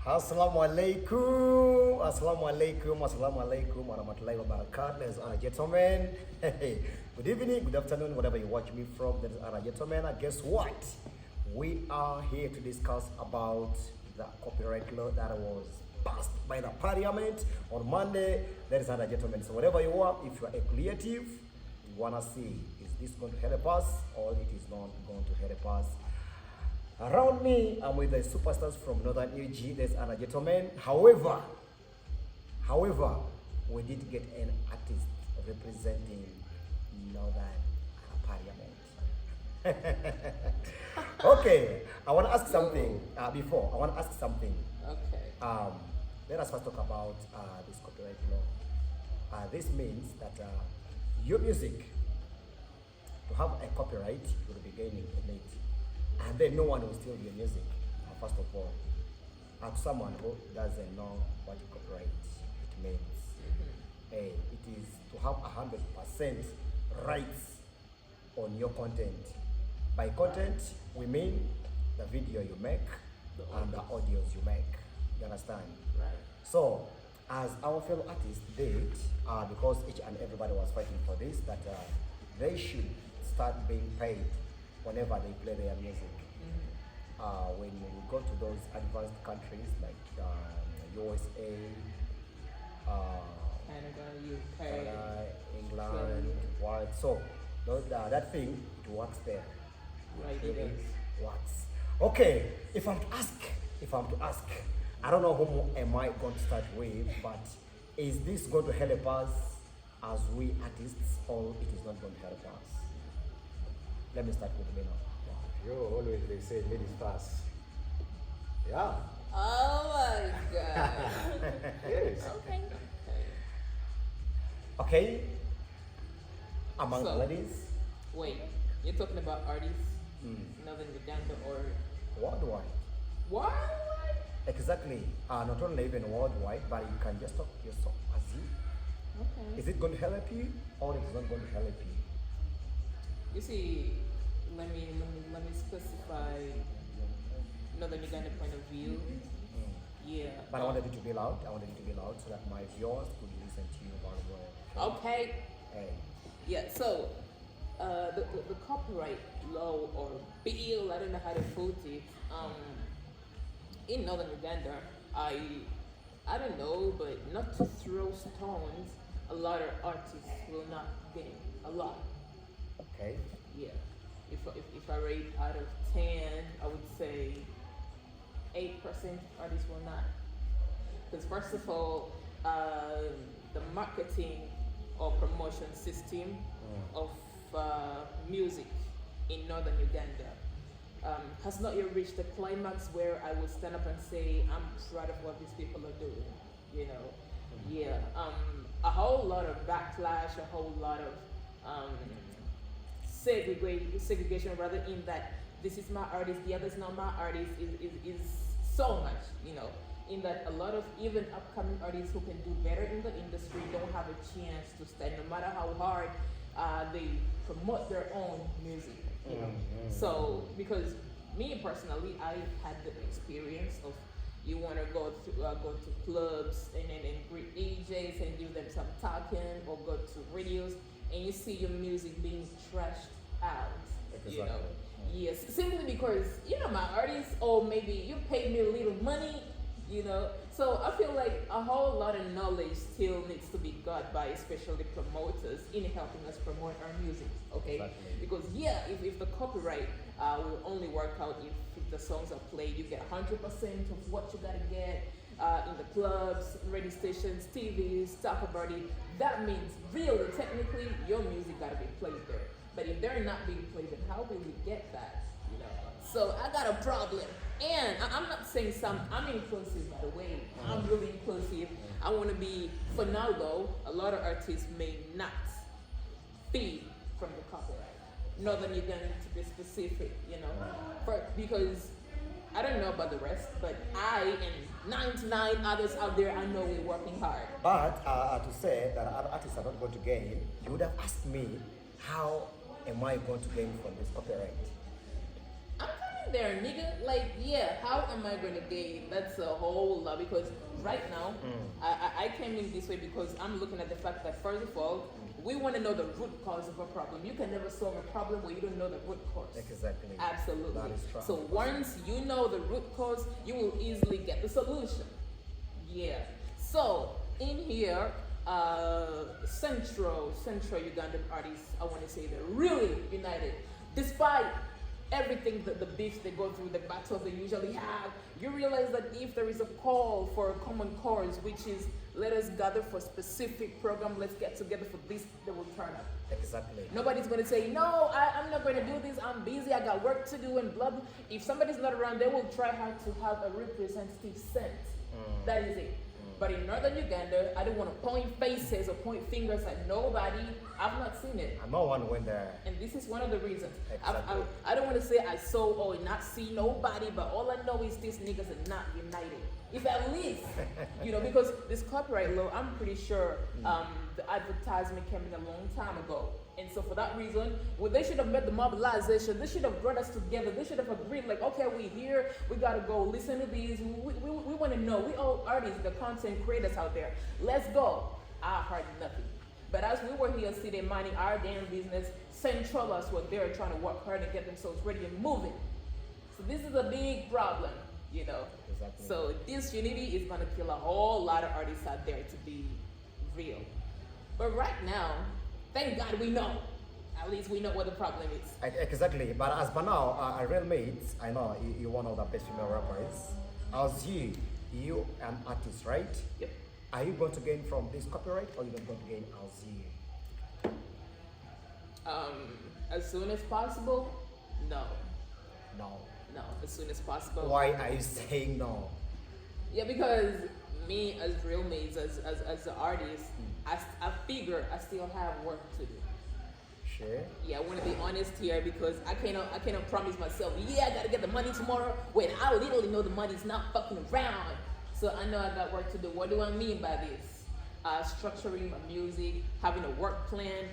Assalamu alaikum warahmatullahi wabarakatuh. Ladies and gentlemen, hey, good evening, good afternoon, wherever you watch me from. Ladies and gentlemen, guess what? We are here to discuss about the copyright law that was passed by the parliament on Monday. Ladies and gentlemen, so whatever you are, if you are a creative, you wanna see, is this going to help us or it is not going to help us? Around me, I'm with the superstars from Northern UG, ladies and gentlemen. However, we did get an artist representing Northern Parliament. Okay, I want to ask something before. I want to ask something. Okay. Let us first talk about this copyright law. This means that your music, to have a copyright, you will be gaining in it. And then no one will steal your music, first of all. To someone who doesn't know what copyright it means. It is to have 100% rights on your content. By content, we mean the video you make and the audios you make. You understand? Right. So, as our fellow artists did, because each and everybody was fighting for this, that they should start being paid whenever they play their music. When you go to those advanced countries like USA, Canada, UK, Canada, England, what? So that thing, it works there. Right, It it really is. works. Okay, if I'm to ask, I don't know whom am I going to start with, but is this going to help us as we artists, or it is not going to help us? Let me start with Lena. You always they say ladies first. Yeah. Oh my god. Yes. Okay. Okay, among So- ladies, Wait, you're talking about artists, Northern Uganda or worldwide. what? Exactly. Not only even worldwide, but you can just talk yourself as you. Okay. Is it going to help you or it is not going to help you? You see, let me specify Northern Uganda point of view. Yeah. But I wanted it to be loud. I wanted it to be loud so that my viewers could listen to you very well. Okay. Hey. Yeah, so the copyright law or bill, I don't know how to put it, in Northern Uganda, I don't know, but not to throw stones, a lot of artists will not gain a lot. Okay. Yeah. If I rate out of 10, I would say 8% artists will not. Because first of all, the marketing or promotion system of music in Northern Uganda has not yet reached the climax where I would stand up and say, I'm proud of what these people are doing, you know. Yeah, a whole lot of backlash, a whole lot of segregation rather, in that this is my artist, the other's not my artist, is so much, you know, in that a lot of even upcoming artists who can do better in the industry don't have a chance to stand no matter how hard they promote their own music, you know. So, because me personally, I had the experience of you want to go to clubs and greet DJs and give them some talking, or go to radios and you see your music being trashed out, you know. Exactly. Yes, simply because, you know, my artist, or maybe you paid me a little money, you know. So I feel like a whole lot of knowledge still needs to be got by especially promoters in helping us promote our music, okay? Exactly. Because yeah, if the copyright will only work out if the songs are played, you get 100% of what you gotta get in the clubs, radio stations, TVs, talk about it. That means really, technically, your music gotta be played there. But if they're not being played, then how will we get that? You know. So I got a problem. And I'm not saying I'm inclusive, by the way. I'm really inclusive. I want to be, for now though, a lot of artists may not feed from the copyright. Northern Uganda to be specific, you know. Because I don't know about the rest, but I and 99 others out there, I know we're working hard. But to say that other artists are not going to gain, you would have asked me, how am I going to gain from this copyright? I'm kind been there, nigga. Like, yeah, how am I gonna gain? That's a whole lot because right now, I came in this way because I'm looking at the fact that first of all, we want to know the root cause of a problem. You can never solve a problem where you don't know the root cause. Exactly. Absolutely. That is true. So once you know the root cause, you will easily get the solution. Yeah. So in here, Central Ugandan artists, I want to say they're really united, despite everything that the beefs they go through, the battles they usually have. You realize that if there is a call for a common cause, which is let us gather for a specific program, let's get together for this, they will turn up. Exactly. Nobody's going to say, no, I'm not going to do this, I'm busy, I got work to do, and blah, blah. If somebody's not around, they will try hard to have a representative sent. That is it. But in northern Uganda, I don't want to point faces or point fingers at nobody. I've not seen it. No one went there. And this is one of the reasons. Exactly. I don't want to say I saw or not see nobody, but all I know is these niggas are not united. If at least, because this copyright law, I'm pretty sure the advertisement came in a long time ago. And so for that reason, they should have made the mobilization. They should have brought us together. They should have agreed, like, okay, we're here. We got to go listen to these. We want to know. We all artists, the content creators out there. Let's go. I heard nothing. But as we were here sitting, minding our damn business, Central us were there trying to work hard and get themselves ready and moving. So this is a big problem, Exactly. So this unity is going to kill a whole lot of artists out there, to be real. But right now, thank God we know. At least we know what the problem is. Exactly. But as for now, a real mate, I know you're one of the best female rappers. As you an artist, right? Yep. Are you going to gain from this copyright, or you're not going to gain as you? As soon as possible, no. No. No, as soon as possible. Why are you saying no? Yeah, because me as real mates, as an artist, I figure I still have work to do. Sure. Yeah, I want to be honest here because I cannot promise myself, yeah, I gotta get the money tomorrow when I literally know the money's not fucking around. So I know I got work to do. What do I mean by this? Structuring my music, having a work plan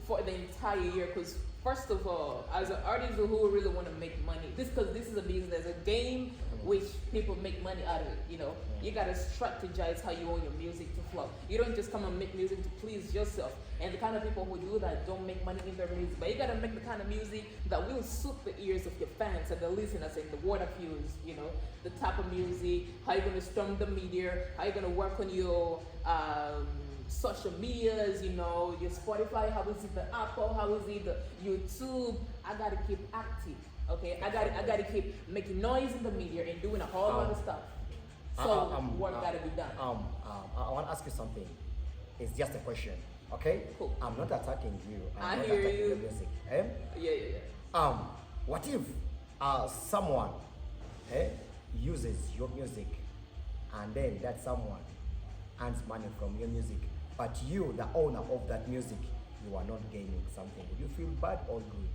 for the entire year. Because first of all, as an artist who really want to make money, because this is a business, a game which people make money out of it. You gotta strategize how you want your music to flow. You don't just come and make music to please yourself. And the kind of people who do that don't make money in their music. But you gotta make the kind of music that will suit the ears of your fans and the listeners and the water views. The type of music, how you're gonna storm the media, how you're gonna work on your social medias, your Spotify, how is it the Apple, how is it the YouTube. I gotta keep active. Okay, I gotta keep making noise in the media and doing a whole lot of stuff. So work gotta be done. I want to ask you something. It's just a question, okay? Cool. I'm not attacking you. I not hear attacking you. your music. Yeah. What if someone uses your music, and then that someone earns money from your music, but you, the owner of that music, you are not gaining something? Would you feel bad or good?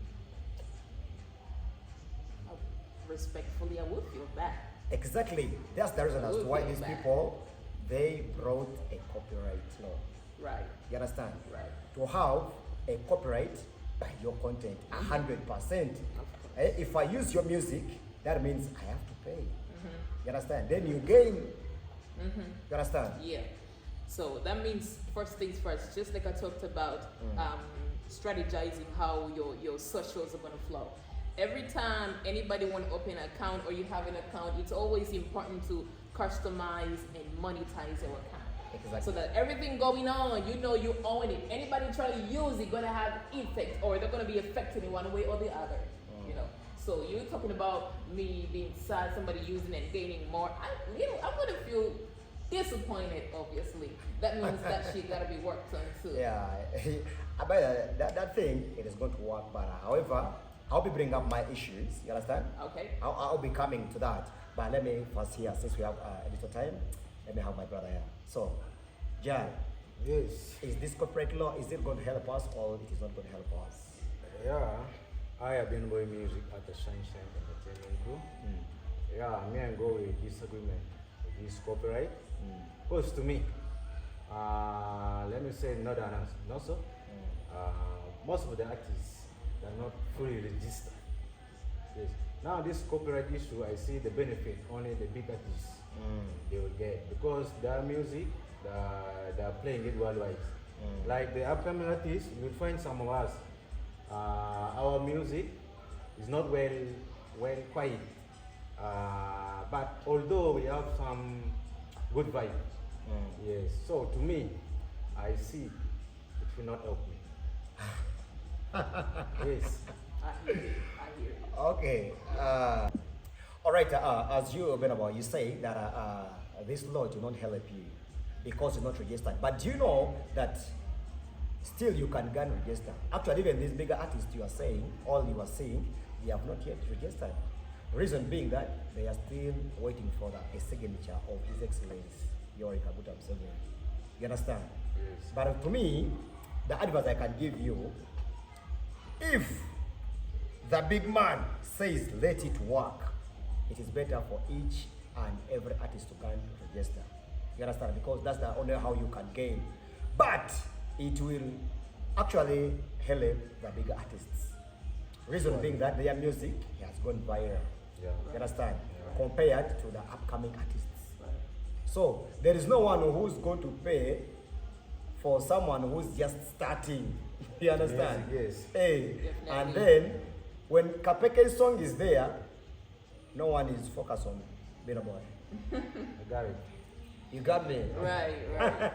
Respectfully, I would feel bad. Exactly. That's the reason as to why feel these bad. people, they brought a copyright law. Right. You understand? Right. To have a copyright by your content, 100%. If I use your music, that means I have to pay. You understand? Then you gain. You understand? Yeah. So that means first things first, just like I talked about strategizing how your socials are going to flow. Every time anybody want to open an account or you have an account, it's always important to customize and monetize your account. Exactly. So that everything going on, you own it. Anybody try to use it gonna have effect, or they're gonna be affected in one way or the other. So you're talking about me being sad, somebody using and gaining more. I'm gonna feel disappointed. Obviously, that means that shit gotta be worked on too. Yeah. But that thing, it is going to work. But however, I'll be bringing up my issues. You understand? Okay. I'll be coming to that. But let me first here, since we have a little time, let me have my brother here. So, Jan, Yes. is this corporate law, is it going to help us or it is not going to help us? Yeah. I have been doing music at the Sunshine Entertainment Group. Yeah, me and go with disagreement with this copyright. Because to me, let me say not an answer. No, so most of the artists are not fully registered. Yes. Now this copyright issue, I see the benefit only the big artists they will get because their music, they're playing it worldwide. Like the upcoming artists, you will find some of us. Our music is not well quiet, but although we have some good vibe, yes. So to me, I see it will not help me. Yes. I hear you. Okay. All right. As you, Benabo, you say that this law do not help you because you're not registered. But do you know that still you can go and register? Actually, even these bigger artists you are saying, all you are saying, they have not yet registered. Reason being that they are still waiting for a signature of His Excellency Yoweri Kaguta Museveni. You understand? Yes. But to me, the advice I can give you, if the big man says let it work, it is better for each and every artist to come register. You understand? Because that's the only how you can gain. But it will actually help the bigger artists. Reason being that their music has gone viral. Yeah. You understand? Yeah. Compared to the upcoming artists. So there is no one who's going to pay for someone who's just starting. You understand? Yes. Hey, Definitely. and then when Kapeke's song is there, no one is focused on Bina Boy. I got it. You got me? Right, right.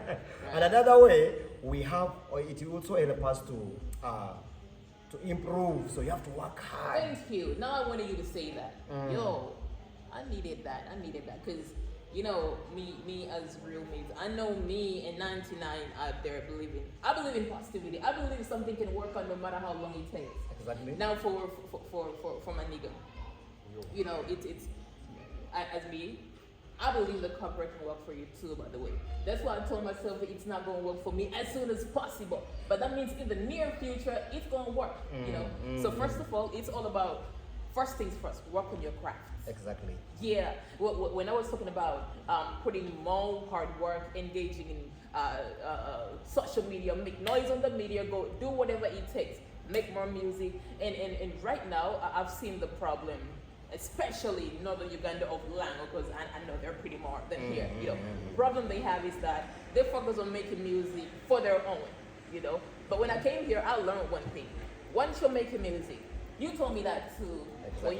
And another way we have, or it will also help us to improve. So you have to work hard. Thank you. Now I wanted you to say that. Yo, I needed that. Because, you know, me as real mates, I know me and 99 out there I believe in positivity. I believe something can work out no matter how long it takes. Exactly. Now for my nigga, you know, as me, I believe the copyright can work for you too, by the way. That's why I told myself that it's not going to work for me as soon as possible. But that means in the near future, it's going to work, you know. So first of all, it's all about, first things first, work on your craft. Exactly. Yeah, when I was talking about putting more hard work, engaging in social media, make noise on the media, go do whatever it takes, make more music. And right now, I've seen the problem, especially northern Uganda of Lango, because I know they're pretty more than here. You know, the problem they have is that they focus on making music for their own. You know, but when I came here, I learned one thing: once you're making music, you told me that too. Exactly.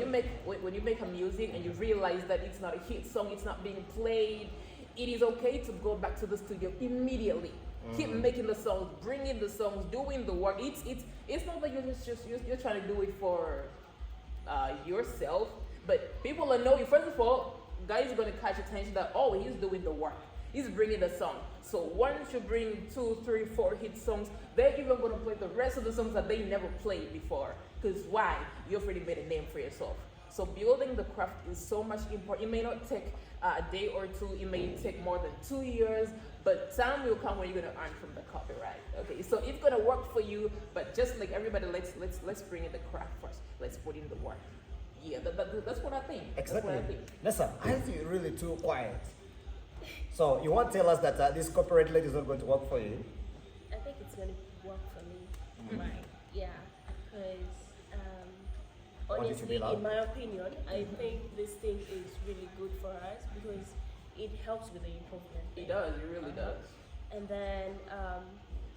When you make a music and you realize that it's not a hit song, it's not being played, it is okay to go back to the studio immediately. Keep making the songs, bringing the songs, doing the work. It's not that you're trying to do it for yourself, but people will know you. First of all, guys are gonna catch attention that he's doing the work. He's bringing the song. So once you bring 2, 3, 4 hit songs, they're even gonna play the rest of the songs that they never played before. Because why? You already made a name for yourself. So building the craft is so much important. It may not take a day or two. It may take more than 2 years, but time will come when you're gonna earn from the copyright. Okay, so it's gonna work for you. But just like everybody, let's bring in the craft first. Let's put in the work. Yeah, that's what I think. Exactly. That's what I think. Listen, I think you're really too quiet. So you want to tell us that this copyright law is not going to work for you? I think it's going to work for me. Right. Yeah. Because Want it to be honestly, loud? in my opinion, I think this thing is really good for us because it helps with the improvement. It does. It really does. And then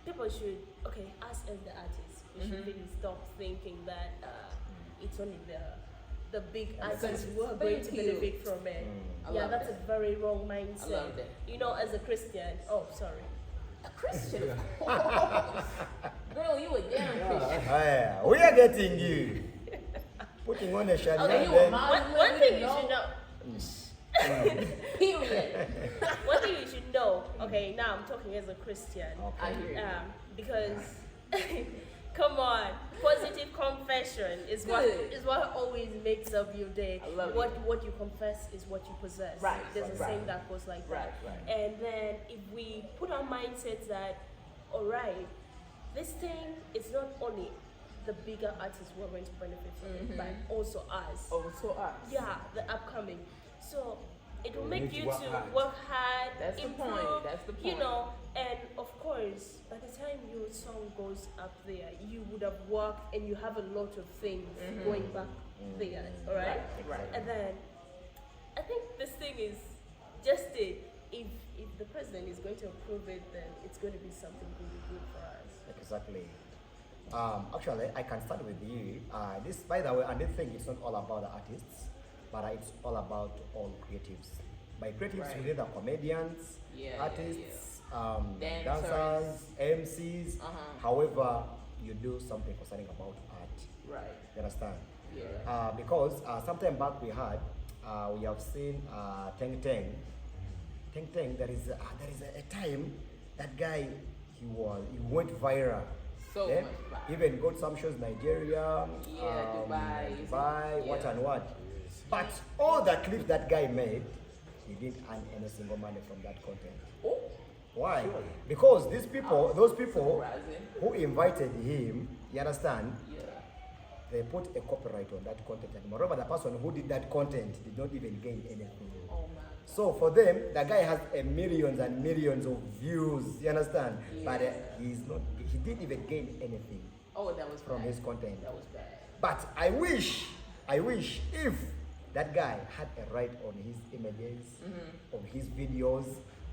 people should, us as the artists, we should really stop thinking that it's only the big artists who are going to Thank you. benefit from it. I Yeah, love that's that. a very wrong mindset. I love that. You know, as a Christian, A Christian, of course. Girl, you a damn Christian. Yeah, we are getting you. Putting on a shadow. Okay, you a then, Muslim? one thing you No. should know. Period. One thing you should know. Okay, now I'm talking as a Christian. I hear you. Because come on, positive confession is Good. what always makes up your day. I love What you confess is what you possess. Right, There's a right. saying that goes like that. Right. And then if we put our mindsets that, all right, this thing is not only the bigger artists who are going to benefit from it, but also us. Also us. Yeah, the upcoming. So it will We make need to you work to hard. work hard, That's the improve, point, that's the you point. know, and of course, by the time your song goes up there, you would have worked and you have a lot of things going back figures, all right? Right. And then I think this thing is just it. If the president is going to approve it, then it's going to be something really good for us. Exactly. Actually, I can start with you. This, by the way, and this thing is not all about the artists, but it's all about all creatives. By creatives, Right. we need the comedians, Yeah, artists, Dancers. dancers, MCs. However, you do something concerning about art. Right. You understand? Yeah. Because sometime back we have seen Teng Teng. Teng Teng, there is a time that guy he went viral. So Eh? much viral. Even got some shows Nigeria, Dubai, what yeah. and what. But all the clips that guy made, he didn't earn any single money from that content. Oh, Why? Because those people surprising. who invited him, you understand, Yeah. they put a copyright on that content. And moreover, the person who did that content did not even gain anything. Oh man. So for them, the guy has millions and millions of views, you understand? But he didn't even gain anything Oh, that was from bad. his content. That was bad. But I wish if that guy had a right on his images, on his videos,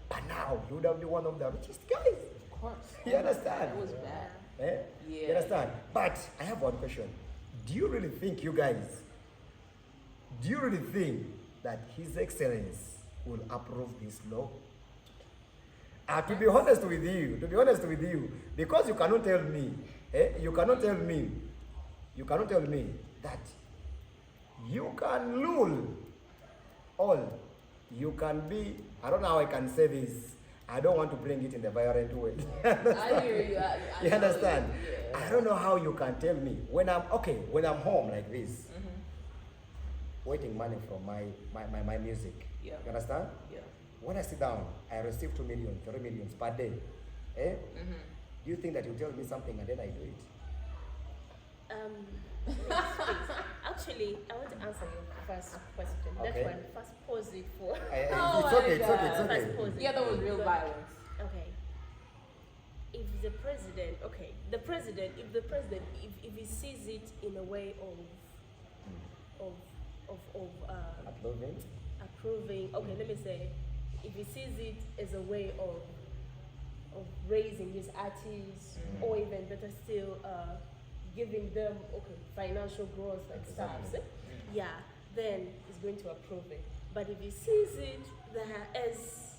but now he would have been one of the richest guys. Of course. You understand? That was bad. Eh? Yeah. You understand? But I have one question. Do you really think, you guys, that His Excellency will approve this law? To be honest with you, because you cannot tell me that you can rule all. You can be, I don't know how I can say this. I don't want to bring it in the violent way. I hear you. You understand? Yeah. I don't know how you can tell me when I'm home like this, waiting money from my music. Yeah. You understand? Yeah. When I sit down, I receive 2 million, 3 million per day. Eh? Do you think that you tell me something and then I do it? Please. Actually, I want to answer your first question. Okay. That one, first pause it for. Oh It's my okay. God. First pause it. Yeah, that was real But- violence. Okay. If the president, if he sees it in a way of Approving? approving, okay, let me say, if he sees it as a way of raising his artists, or even better still, giving them financial growth and stuff, yeah, then he's going to approve it. But if he sees it that as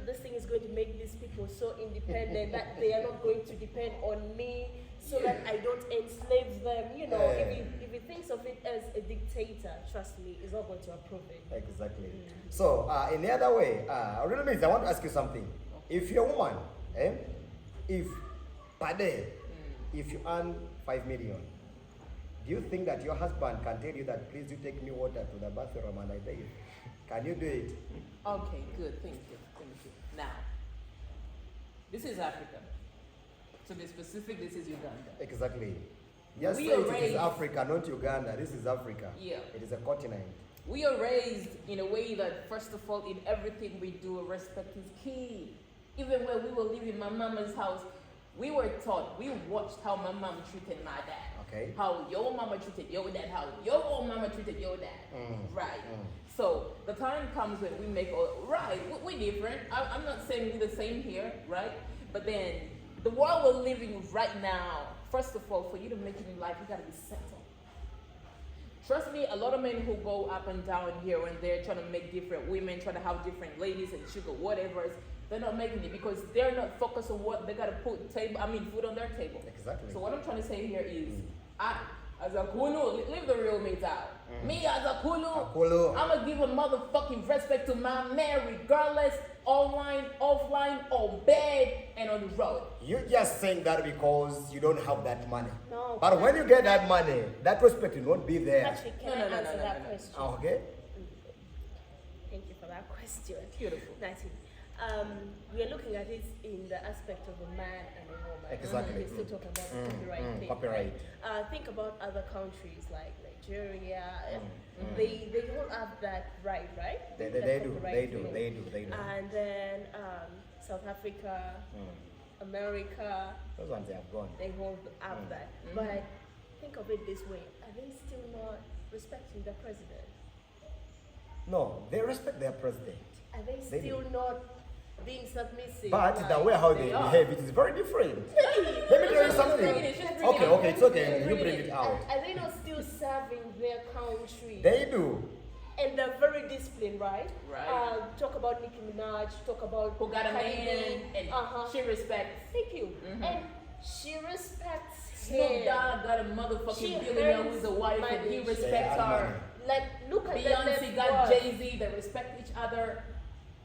this thing is going to make these people so independent that they are not going to depend on me, so that I don't enslave them, if he thinks of it as a dictator, trust me, he's not going to approve it. Exactly. So, in the other way, really means I want to ask you something. If you're a woman, if per day, if you earn 5 million, do you think that your husband can tell you that, please you take me water to the bathroom and I bathe? Can you do it? Okay, good. Thank you. Now, this is Africa. To be specific, this is Uganda. Exactly. Yes, We say are it is raised- Africa, not Uganda. This is Africa. Yeah. It is a continent. We are raised in a way that, first of all, in everything we do, respect is key. Even when we were living in my mama's house, we were taught, we watched how my mom treated my dad. Okay. How your mama treated your dad, how your own mama treated your dad. Right. So the time comes when we make, we're different. I'm not saying we're the same here, right? But then the world we're living right now, first of all, for you to make it in life, you gotta be settled. Trust me, a lot of men who go up and down here and there trying to make different women, trying to have different ladies and sugar, whatever, they're not making it because they're not focused on what they gotta put food on their table. Exactly. So what I'm trying to say here is, I, as a Kulu, leave the real mates out. Me as a Kulu, I'm gonna give a motherfucking respect to my man regardless, online, offline, on bed, and on the road. You're just saying that because you don't have that money. No. But when you get that money, that respect will not be there. Actually, can I answer that question? Okay? Thank you for that question. Beautiful. Nati. We are looking at it in the aspect of a man and a woman. Exactly. We're still talking about the copyright thing. Copyright. Right? Think about other countries like Nigeria. They don't have that right? They That do. copyright They thing. do. And then South Africa, America, Those ones they have gone. they won't have that. But think of it this way: are they still not respecting the president? No, they respect their president. Are they They still do. not being submissive? But the Like, way how they are. behave, it is very different. Let me tell you something. Okay, it's okay. You bring it out. are they not still serving their country? They do. And they're very disciplined, right? Right. Talk about Nicki Minaj, talk about Who got a Cardi man B. and Uh-huh. she respects. Thank you. Mhm. And she respects Snoop him. Dogg got a She motherfucking billionaire earns who's a wife and he money. respects They earn her. money. Like, look at that Beyonce net got worth. Jay-Z, they respect each other.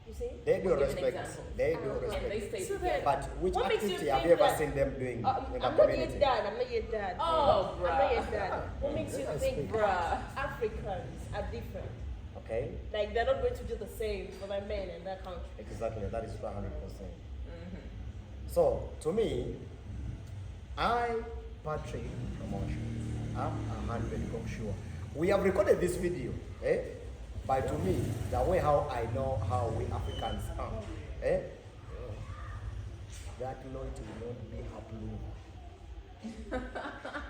You see? They do We'll give an respect. example. They do And And they respect. stay So together. then- But which What makes you activity have think you ever that- seen them doing in I'm the not community? yet done. I'm not yet done. Oh, I'm not bruh. yet done. What makes you Let us think speak. that Africans are different? Okay, Like, they're not going to do the same for their men in their country. exactly. That is 100%. So to me, Patrick Promotions, I'm 100% sure. We have recorded this video, But to me, the way how I know how we Africans are, that loyalty will not be approved.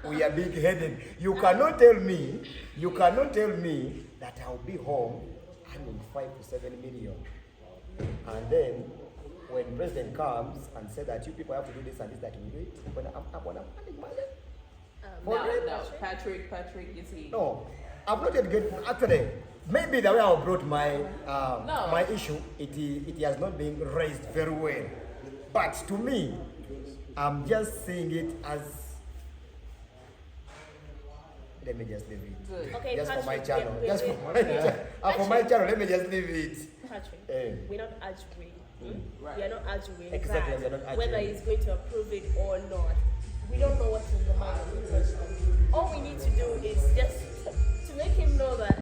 We are big-headed. You cannot tell me that I'll be home earning 5 to 7 million. And then when president comes and says that you people have to do this and this, that we do it, when I'm earning money. For No, real? no, Patrick, you see. No, I've not yet get actually. Maybe the way I brought my No. my issue, it has not been raised very well. But to me, I'm just seeing it as. Let me just leave it. Good. Okay, Just for my Patrick, channel. we- Just we- for my channel. For my channel, let me just leave it. Patrick, Eh. we're not arguing. Right. We are not arguing Exactly, that we are not whether arguing. he's going to approve it or not. We don't know what's in the mind of the president. All we need to do is just to make him know that